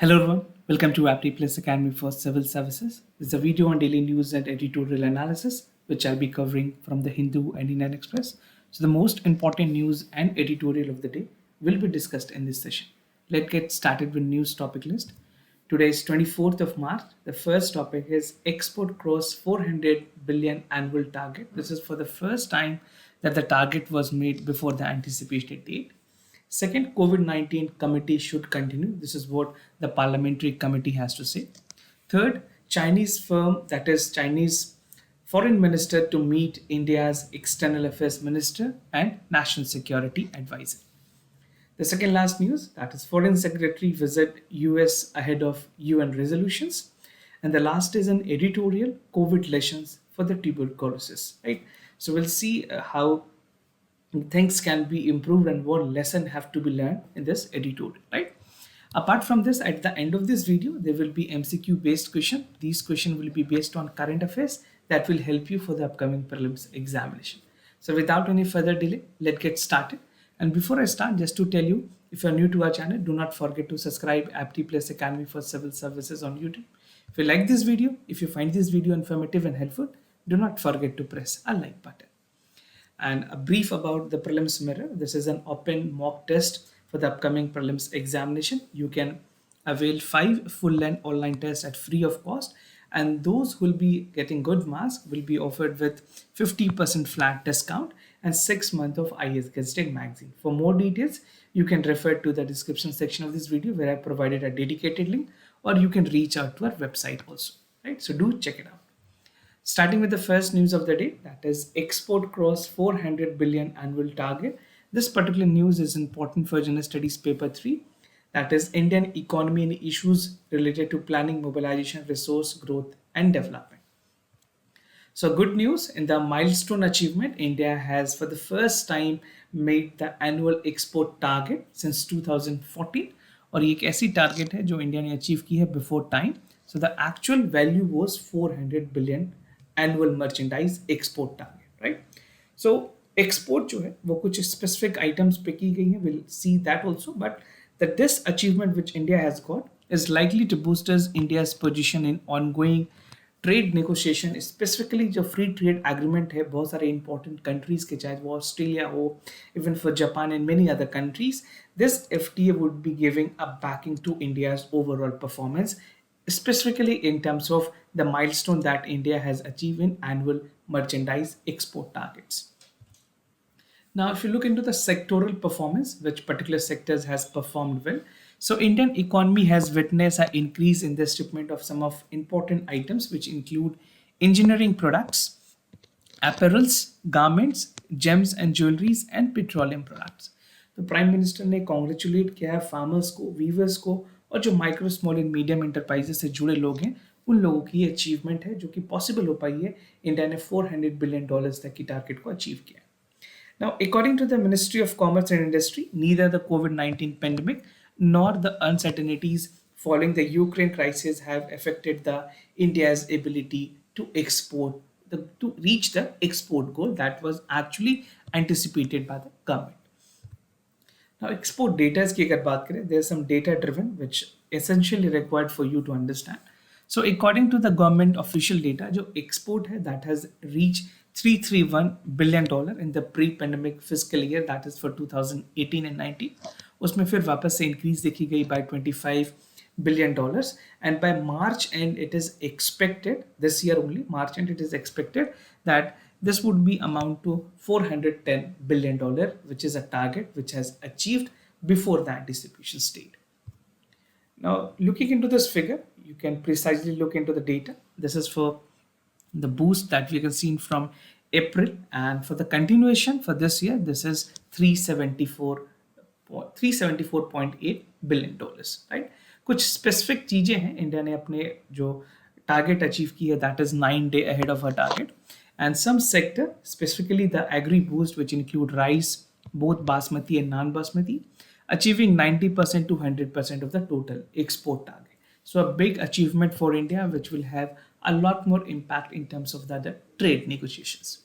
Hello everyone, welcome to Apti Plus Academy for Civil Services. This is a video on daily news and editorial analysis, which I'll be covering from the Hindu and Indian Express. So the most important news and editorial of the day will be discussed in this session. Let's get started with news topic list. Today is 24th of March. The first topic is export cross 400 billion annual target. This is for the first time that the target was made before the anticipated date. Second, COVID-19 committee should continue. This is what the parliamentary committee has to say. Third, Chinese firm, that is Chinese foreign minister to meet India's external affairs minister and national security advisor. The second last news, that is foreign secretary visit US ahead of UN resolutions. And the last is an editorial COVID lessons for the tuberculosis, right? So we'll see how things can be improved and what lesson have to be learned in this editorial, right? Apart from this, at the end of this video, there will be MCQ based question. These questions will be based on current affairs that will help you for the upcoming prelims examination. So without any further delay, let's get started. And before I start, just to tell you, if you're new to our channel, do not forget to subscribe Apti Plus Academy for Civil Services on YouTube. If you like this video, if you find this video informative and helpful, do not forget to press a like button. And a brief about the prelims mirror. This is an open mock test for the upcoming prelims examination. You can avail 5 full-length online tests at free of cost, and those who will be getting good marks will be offered with 50% flat discount and 6 months of IS Gazetted magazine. For more details, you can refer to the description section of this video where I provided a dedicated link, or you can reach out to our website also, right? So do check it out. Starting with the first news of the day, that is export cross 400 billion annual target. This particular news is important for General Studies paper 3, that is Indian economy and issues related to planning, mobilization, resource growth and development. So good news, in the milestone achievement, India has for the first time made the annual export target since 2014, और ये एक ऐसी target है जो India ने achieve की है before time. So the actual value was 400 billion annual merchandise export target, right? So export जो है वो कुछ specific items पे की गई है, we'll see that also, but this achievement which India has got is likely to boost India's position in ongoing trade negotiation, specifically जो free trade agreement है बहुत सारे important countries के, चाहे वो ऑस्ट्रेलिया हो, even for Japan and many other countries, this FTA would be giving a backing to India's overall performance, specifically in terms of the milestone that India has achieved in annual merchandise export targets. Now, if you look into the sectoral performance, which particular sectors has performed well. So Indian economy has witnessed an increase in the shipment of some of important items, which include engineering products, apparels, garments, gems and jewelries, and petroleum products. तो prime minister ने congratulate किया है farmers को, viewers को, और जो micro small and medium enterprises से जुड़े लोग हैं उन लोगों की अचीवमेंट है जो कि पॉसिबल हो पाई है. इंडिया ने $400 बिलियन तक की टारगेट को अचीव किया. Now, according to the Ministry of Commerce and Industry, neither the COVID-19 pandemic nor the uncertainties following the Ukraine crisis have affected the India's ability to export, to reach the export goal that was actually anticipated by the government. Now, export data की अगर बात करें, there is some data driven which essentially required for you to understand. So, according to the government official data, जो export है that has reached $331 billion in the pre-pandemic fiscal year, that is for 2018 and 19. उसमें फिर वापस से increase देखी गई by $25 billion, and by March end it is expected, this year only March end it is expected that this would be amount to $410 billion, which is a target which has achieved before the anticipation state. Now, looking into this figure, you can precisely look into the data. This is for the boost that we can see from April, and for the continuation for this year, this is $374.8 billion, right? कुछ specific चीजें हैं India ने अपने जो target achieve की है, that is 9 days ahead of her target. And some sector, specifically the agri boost, which include rice, both basmati and non-basmati, achieving 90% to 100% of the total export target. So a big achievement for India, which will have a lot more impact in terms of the trade negotiations.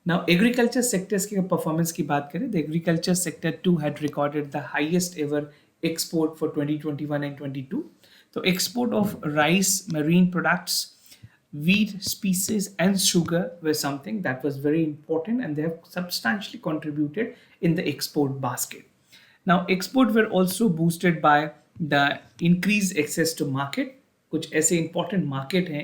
Now, agriculture sectors की performance की बात करें, the agriculture sector too had recorded the highest ever export for 2021 and 22. So export of rice, marine products, wheat species and sugar were something that was very important, and they have substantially contributed in the export basket. Now export were also boosted by the increased access to market. कुछ ऐसे important market हैं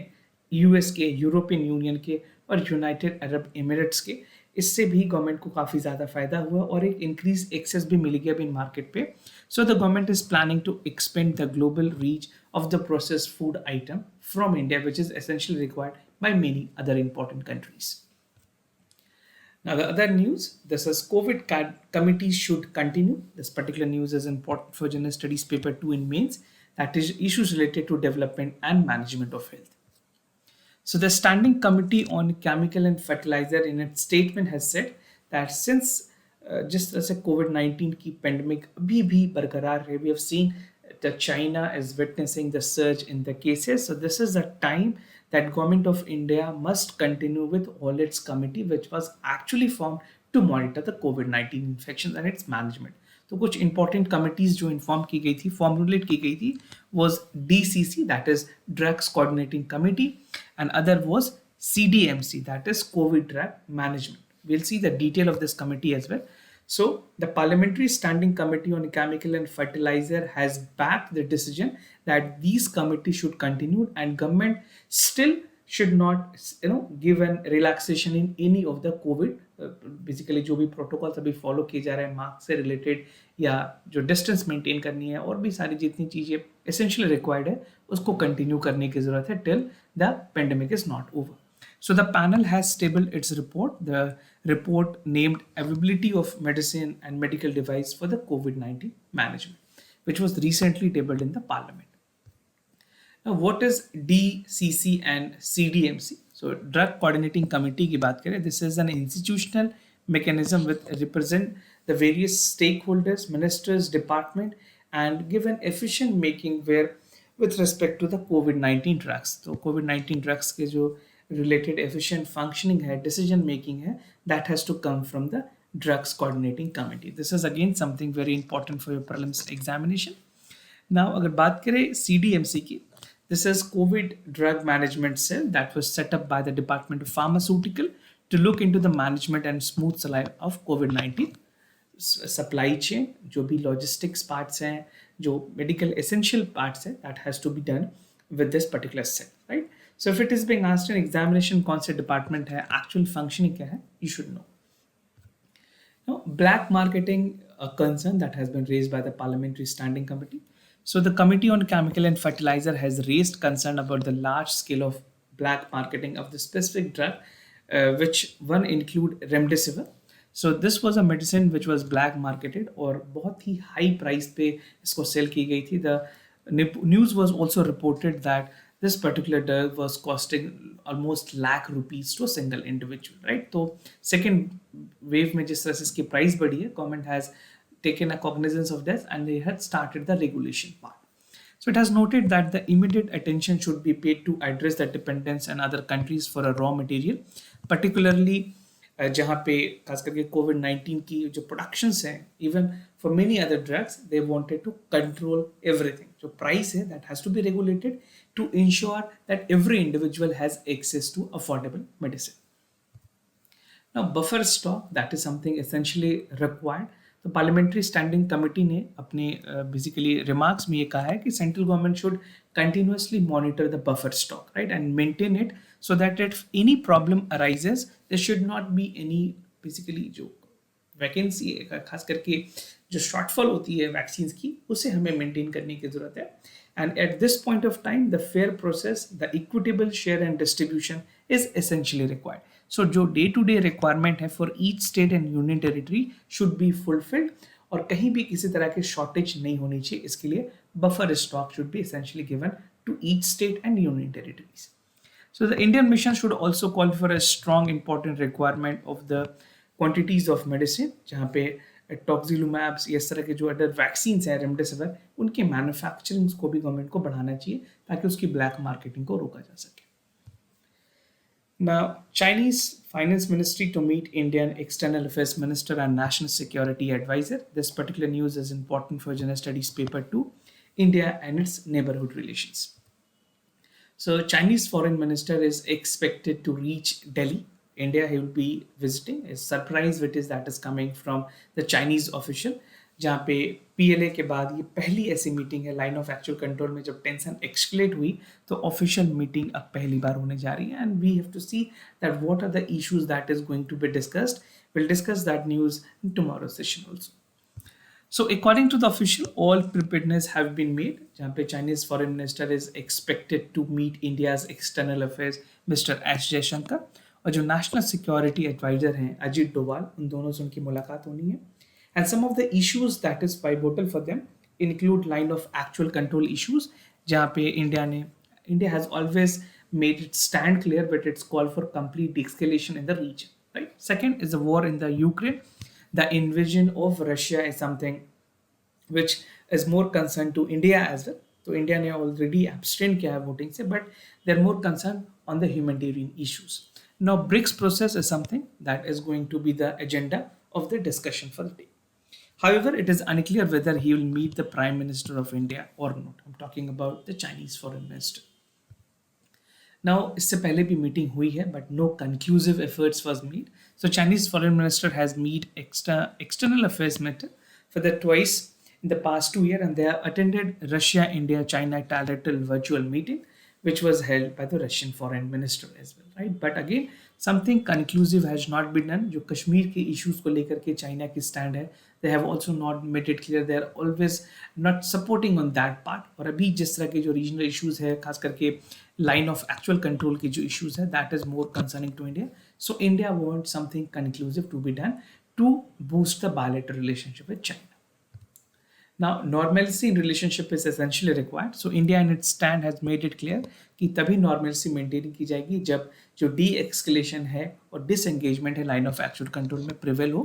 US के, European union के और United Arab Emirates के, इससे भी government को काफ़ी ज़्यादा फायदा हुआ और एक इंक्रीज एक्सेस भी मिल गया इन मार्केट पे. So the government is planning to expand the global reach of the processed food item from India, which is essentially required by many other important countries. Now, the other news, this is COVID committees should continue. This particular news is important for General Studies Paper 2 in mains, that is issues related to development and management of health. So the Standing Committee on Chemical and Fertilizer in its statement has said that since just as a COVID-19 की pandemic अभी भी बरकरार है, we have seen that China is witnessing the surge in the cases. So this is the time that Government of India must continue with all its committee, which was actually formed to monitor the COVID-19 infections and its management. तो कुछ important committees जो inform की गई थी, formulate की गई थी, was DCC, that is Drugs Coordinating Committee, and other was CDMC, that is COVID Drug Management. We'll see the detail of this committee as well. So the Parliamentary Standing Committee on Chemical and Fertilizer has backed the decision that these committees should continue, and government still should not give an relaxation in any of the COVID basically जो भी protocols अभी follow किए जा रहे हैं mask से related या जो distance maintain करनी है और भी सारी जितनी चीज़ें essentially required है उसको continue करने की ज़रूरत है till the pandemic is not over. So the panel has tabled its report. The report named availability of medicine and medical device for the COVID-19 management, which was recently tabled in the parliament. Now, what is DCC and CDMC? So Drug Coordinating Committee की बात करें, this is an institutional mechanism with represent the various stakeholders, ministers, department, and give an efficient making where with respect to the COVID-19 drugs. तो COVID-19 drugs के जो related efficient functioning है, decision making है, that has to come from the Drugs Coordinating Committee. This is again something very important for your prelims examination. Now अगर बात करें CDMC की, this is COVID Drug Management Cell that was set up by the Department of Pharmaceutical to look into the management and smooth supply of COVID-19 supply chain, जो भी logistics parts हैं, जो medical essential parts हैं, that has to be done with this particular cell, right? So if it is being asked in examination कौन से department है, actual functioning क्या है, you should know. Now, black marketing, a concern that has been raised by the Parliamentary Standing Committee. So the Committee on Chemical and Fertilizer has raised concern about the large scale of black marketing of the specific drug, which one include remdesivir. So this was a medicine which was black marketed और बहुत ही high price पे इसको sell की गई थी. The news was also reported that this particular drug was costing almost lakh rupees to a single individual, right? तो second wave में जिस तरह से इसकी price बढ़ी है, government has taken a cognizance of this and they had started the regulation part. So it has noted that the immediate attention should be paid to address the dependence on other countries for a raw material, particularly जहाँ पे खास करके COVID-19 की जो productions हैं, even for many other drugs, they wanted to control everything. So price है that has to be regulated to ensure that every individual has access to affordable medicine. Now buffer stock, that is something essentially required. तो parliamentary standing committee ने अपने basically remarks में ये कहा है कि central government should continuously monitor the buffer stock, right, and maintain it so that if any problem arises there should not be any basically जो vacancy है, खास करके जो शॉर्टफॉल होती है वैक्सीन की, उसे हमें मेंटेन करने की जरूरत है. And at this point of time the fair process, the equitable share and distribution is essentially required. So जो डे टू डे रिक्वायरमेंट है for each state and union territory should be fulfilled और कहीं भी किसी तरह की shortage नहीं होनी चाहिए. इसके लिए buffer stock should be essentially given to each state and union territories. So the Indian mission should also call for a strong important requirement of the quantities of medicine, जहाँ पे टॉक्सिलुमैब्स या इस तरह के जो अदर वैक्सीन हैं remdesivir, उनके manufacturing को भी गवर्नमेंट को बढ़ाना चाहिए ताकि उसकी ब्लैक मार्केटिंग को रोका जा सके. Now, Chinese Finance Ministry to meet Indian External Affairs Minister and National Security Advisor. This particular news is important for General Studies Paper 2, India and its neighborhood relations. So Chinese Foreign Minister is expected to reach Delhi. India he will be visiting. A surprise visit that is coming from the Chinese official. जहाँ पे PLA के बाद ये पहली ऐसी meeting है line of actual control में जब टेंशन एक्सक्लेट हुई तो ऑफिशियल मीटिंग अब पहली बार होने जा रही है and we have to see that what are the issues that is going to be discussed will discuss that news in tomorrow session also. So according to the official, all preparedness have been made. जहाँ पे Chinese Foreign Minister is expected to meet India's External Affairs Mr. S. Jaishankar और जो National Security Advisor हैं अजीत डोभाल उन दोनों से उनकी मुलाकात होनी है. And some of the issues that is pivotal for them include line of actual control issues जहाँ पे India has always made its stand clear but its call for complete de-escalation in the region. Right. Second is the war in the Ukraine. The invasion of Russia is something which is more concerned to India as well. So India ने already abstained किया है voting से, but they're more concerned on the humanitarian issues. Now BRICS process is something that is going to be the agenda of the discussion for the day. However, it is unclear whether he will meet the Prime Minister of India or not. I'm talking about the Chinese Foreign Minister. Now, इससे पहले भी meeting हुई है but no conclusive efforts was made. So Chinese Foreign Minister has met External Affairs Minister for the twice in the past 2 years and they have attended Russia, India, China trilateral virtual meeting which was held by the Russian Foreign Minister as well, right? But again, something conclusive has not been done. जो कश्मीर के issues को लेकर के China की stand है, they have also not made it clear. They are always not supporting on that part. और अभी जिस तरह के जो regional issues है, खास करके line of actual control की जो issues है, that is more concerning to India. So India wants something conclusive to be done to boost the bilateral relationship with China. Now, normalcy in relationship is essentially required. So India in its stand has made it clear कि तभी normalcy maintain की जाएगी जब जो de-escalation है और disengagement है line of actual control में prevail हो.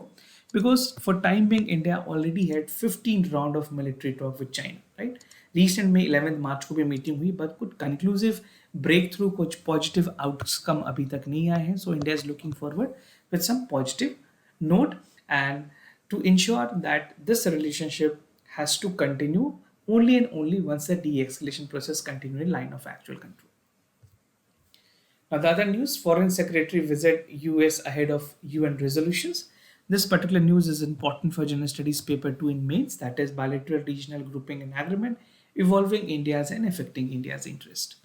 Because for time being, India already had 15 round of military talk with China, right? Recent में 11th March को भी meeting हुई, but कुछ conclusive breakthrough, कुछ positive outcome अभी तक नहीं आए हैं. So India is looking forward with some positive note and to ensure that this relationship has to continue only and only once the de-escalation process continues in line of actual control. Now the other news, Foreign Secretary visit US ahead of UN resolutions. This particular news is important for General Studies Paper 2 in mains, that is bilateral regional grouping and agreement involving India's and affecting India's interest.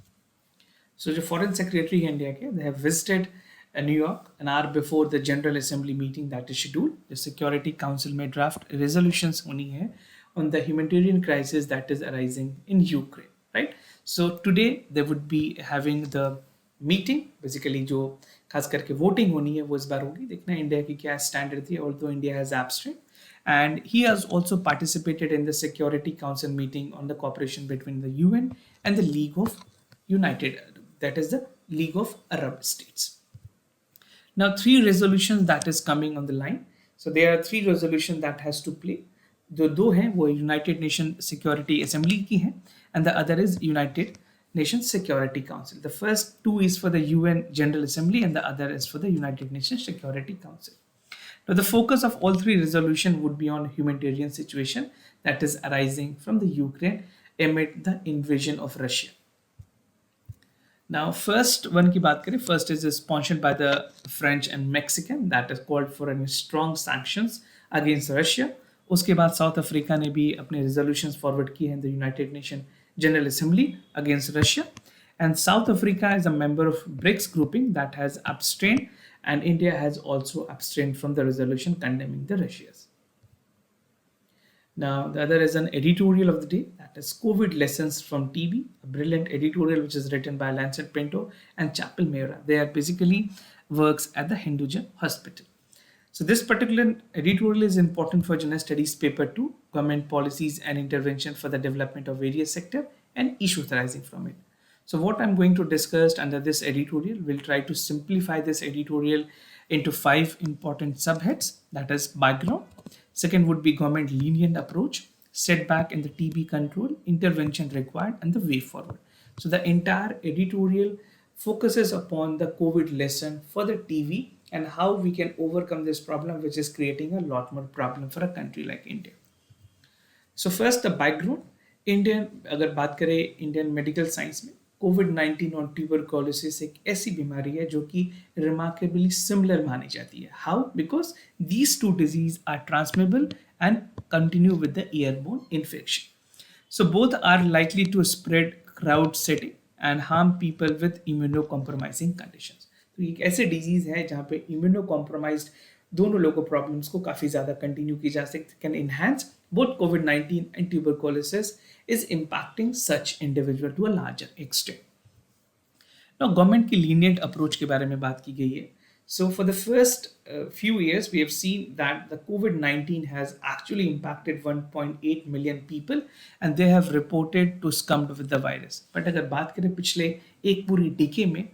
So the Foreign Secretary India के, they have visited New York an hour before the General Assembly meeting that is scheduled. The Security Council may draft resolutions होनी है on the humanitarian crisis that is arising in Ukraine, right? So today they would be having the meeting. Basically जो खास करके voting होनी है वो इस बार होगी. देखना इंडिया की क्या stand रहती है, although India has abstained. And he has also participated in the Security Council meeting on the cooperation between the UN and the League of United, that is the League of Arab States. Now 3 resolutions that is coming on the line. So there are 3 resolutions that has to play. जो 2 हैं वो United nation security assembly की हैं and the other is United nation security council. The first 2 is for the UN general assembly and the other is for the United nation security council. Now the focus of all 3 resolutions would be on humanitarian situation that is arising from the Ukraine amid the invasion of Russia. Now first one की बात करें, first is sponsored by the French and Mexican that is called for any strong sanctions against Russia. उसके बाद south Africa ने भी अपने resolutions forward किए हैं the United nation general assembly against Russia and south Africa is a member of BRICS grouping that has abstained and India has also abstained from the resolution condemning the Russians. Now the other is an editorial of the day that is COVID lessons from TB, a brilliant editorial which is written by Lancet Pinto and Chapel Mehra. They are basically works at the Hinduja Hospital. So this particular editorial is important for General Studies Paper 2, Government Policies and Intervention for the Development of Various Sectors and Issues Arising from it. So what I'm going to discuss under this editorial, we'll try to simplify this editorial into 5 important subheads. That is background. Second would be government lenient approach, setback in the TB control, intervention required, and the way forward. So the entire editorial focuses upon the COVID lesson for the TB and how we can overcome this problem, which is creating a lot more problem for a country like India. So first the background. Indian अगर बात करें Indian medical science में कोविड-19 और tuberculosis एक ऐसी बीमारी है जो कि रिमार्केबली सिमिलर मानी जाती है. How? Because these two diseases are transmittable and continue with the airborne infection. So both are likely to spread crowd setting and harm people with immunocompromising conditions. तो एक ऐसे डिजीज है जहाँ पे इम्यूनोकॉम्प्रोमाइज्ड दोनों लोगों प्रॉब्लम्स को काफ़ी ज़्यादा कंटिन्यू की जा सकती can enhance both COVID-19 and tuberculosis is impacting such individual to a larger extent. Now, government की lenient approach के बारे में बात की गई है. So, for the first few years, we have seen that the COVID-19 has actually impacted 1.8 million people, and they have reported to succumbed with the virus. But अगर बात करें पिछले एक पूरी डिके में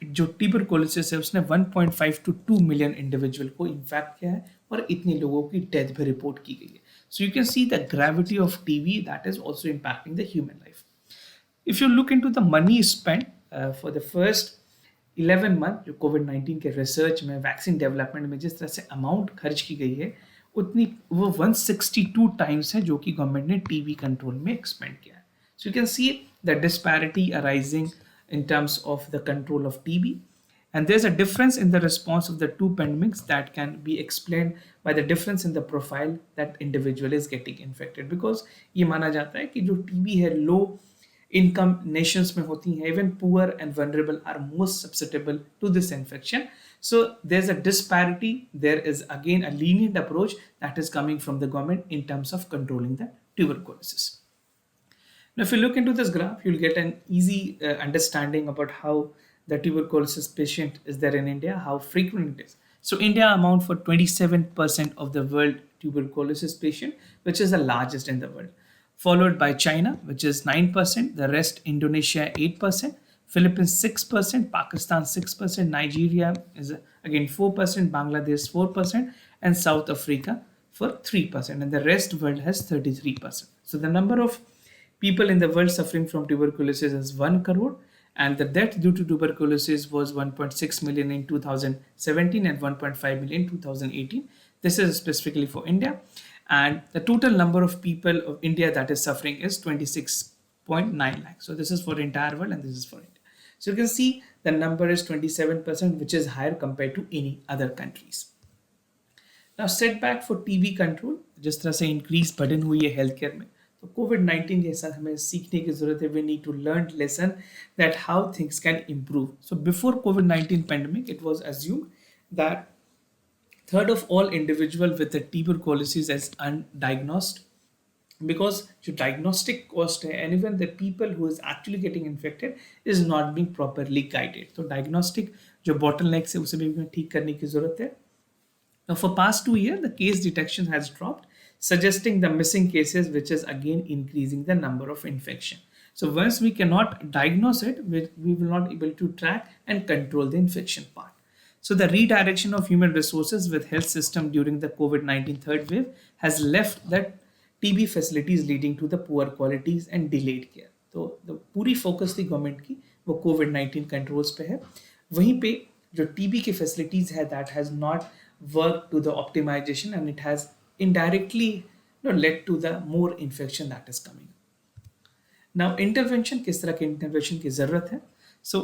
जो ट्यूबरकुलोसिस है उसने 1.5 to 2 मिलियन इंडिविजुअल को इन्फेक्ट किया है और इतने लोगों की डेथ भी रिपोर्ट की गई है. So you can see the gravity of TB that is also impacting the human life. If you look into the money spent for the first 11 month जो कोविड-19 के रिसर्च में वैक्सीन डेवलपमेंट में जिस तरह से अमाउंट खर्च की गई है उतनी वो 162 टाइम्स है जो कि गवर्नमेंट ने टीबी कंट्रोल में एक्सपेंड किया है. So you can see the disparity arising in terms of the control of TB. And there's a difference in the response of the two pandemics that can be explained by the difference in the profile that individual is getting infected. Because ये माना जाता है कि जो TB है low income nations में होती हैं, even poor and vulnerable are most susceptible to this infection. So there's a disparity. There is again a lenient approach that is coming from the government in terms of controlling the tuberculosis. Now, if you look into this graph, you'll get an easy understanding about how the tuberculosis patient is there in India, how frequent it is. So, India amount for 27% of the world tuberculosis patient, which is the largest in the world, followed by China, which is 9%, the rest Indonesia 8%, Philippines 6%, Pakistan 6%, Nigeria is again 4%, Bangladesh 4%, and South Africa for 3%, and the rest world has 33%. So, the number of people in the world suffering from tuberculosis is 1 crore, and the death due to tuberculosis was 1.6 million in 2017 and 1.5 million in 2018. This is specifically for India, and the total number of people of India that is suffering is 26.9 lakhs. So this is for the entire world and this is for India. So you can see the number is 27%, which is higher compared to any other countries. Now setback for TB control, जिस तरह से increase burden हुई है healthcare में, तो कोविड-19 के साथ हमें सीखने की जरूरत है. We need to learn lesson that how things can improve. So before कोविड-19 pandemic it was assumed that third of all individual with tuberculosis as undiagnosed, because जो diagnostic cost है and even the people who is actually getting infected is not being properly guided. तो diagnostic जो bottlenecks है उसे भी ठीक करने की जरूरत है. Now for past 2 years the case detection has dropped, suggesting the missing cases, which is again increasing the number of infection. So once we cannot diagnose it, we will not be able to track and control the infection part. So the redirection of human resources with health system during the COVID-19 third wave has left that TB facilities leading to the poor qualities and delayed care. तो the पूरी focus थी government की वो COVID-19 controls पे है. वहीं पे जो TB की facilities है that has not worked to the optimization and it has indirectly led to the more infection that is coming. Now intervention, किस तरह के intervention की जरूरत है? So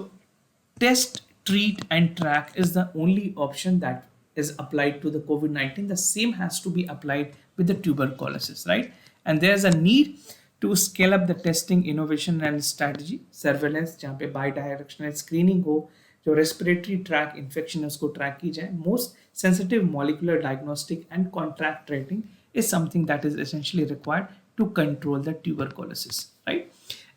test, treat and track is the only option that is applied to the COVID-19. The same has to be applied with the tuberculosis, right? And there's a need to scale up the testing, innovation and strategy, surveillance जहाँ पे bi-directional screening हो, जो respiratory tract infection है उसको track की जाए. Most sensitive molecular diagnostic and contact tracing is something that is essentially required to control the tuberculosis, right.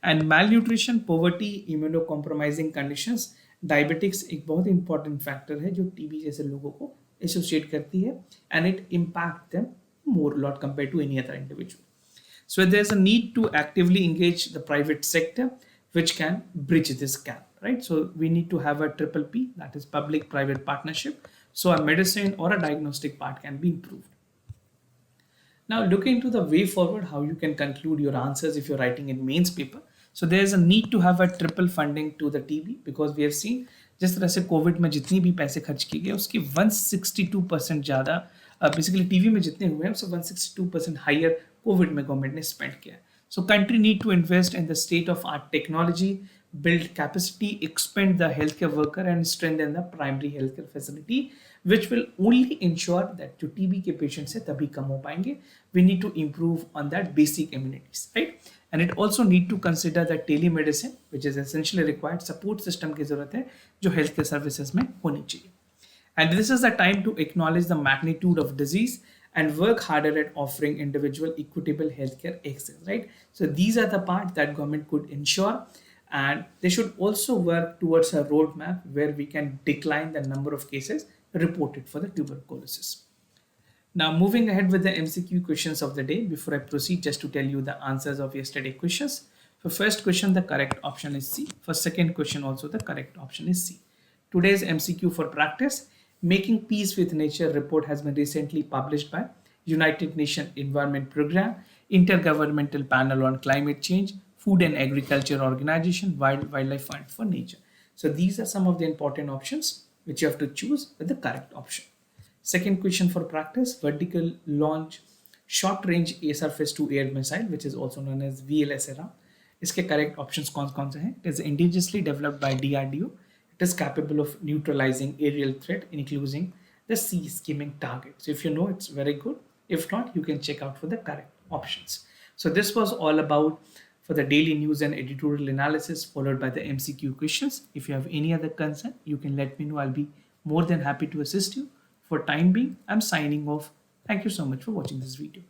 And malnutrition, poverty, immunocompromising conditions, diabetics एक बहुत important factor है जो TB जैसे लोगों को एसोसिएट करती है and it impact them more lot compare to any other individual. So there is a need to actively engage the private sector, which can bridge this gap, right? So we need to have a triple P, that is public-private partnership. So a medicine or a diagnostic part can be improved. Now looking into the way forward, how you can conclude your answers if you're writing in mains paper. So there is a need to have a triple funding to the TB, because we have seen जिस तरह से Covid में जितनी भी पैसे खर्च किए गए उसकी 162% ज़्यादा बेसिकली टीवी में जितने हुए हैं उससे 162% हायर कोविड में गवर्नमेंट ने स्पेंड किया. So country need to invest in the state of art technology, build capacity, expand the healthcare worker and strengthen the primary healthcare facility, which will only ensure that जो TB के patients है तभी कम हो पाएंगे. We need to improve on that basic immunities, right? And it also need to consider the telemedicine, which is essentially required support system की जरूरत है जो healthcare services में होनी चाहिए. And this is the time to acknowledge the magnitude of disease and work harder at offering individual equitable healthcare access, right? So these are the parts that government could ensure, and they should also work towards a roadmap where we can decline the number of cases reported for the tuberculosis. Now, moving ahead with the MCQ questions of the day, before I proceed, just to tell you the answers of yesterday's questions. For first question, the correct option is C. For second question, also the correct option is C. Today's MCQ for practice, Making Peace with Nature report has been recently published by United Nations Environment Programme, Intergovernmental Panel on Climate Change, Food and Agriculture Organization, Wildlife Fund for Nature. So these are some of the important options which you have to choose with the correct option. Second question for practice, vertical launch short range air surface to air missile, which is also known as VLSRA. इसके correct options कौन से हैं? It is indigenously developed by DRDO. It is capable of neutralizing aerial threat, including the sea skimming target. So if you know, it's very good. If not, you can check out for the correct options. So this was all about for the daily news and editorial analysis, followed by the MCQ questions. If you have any other concern, you can let me know. I'll be more than happy to assist you. For time being, I'm signing off. Thank you so much for watching this video.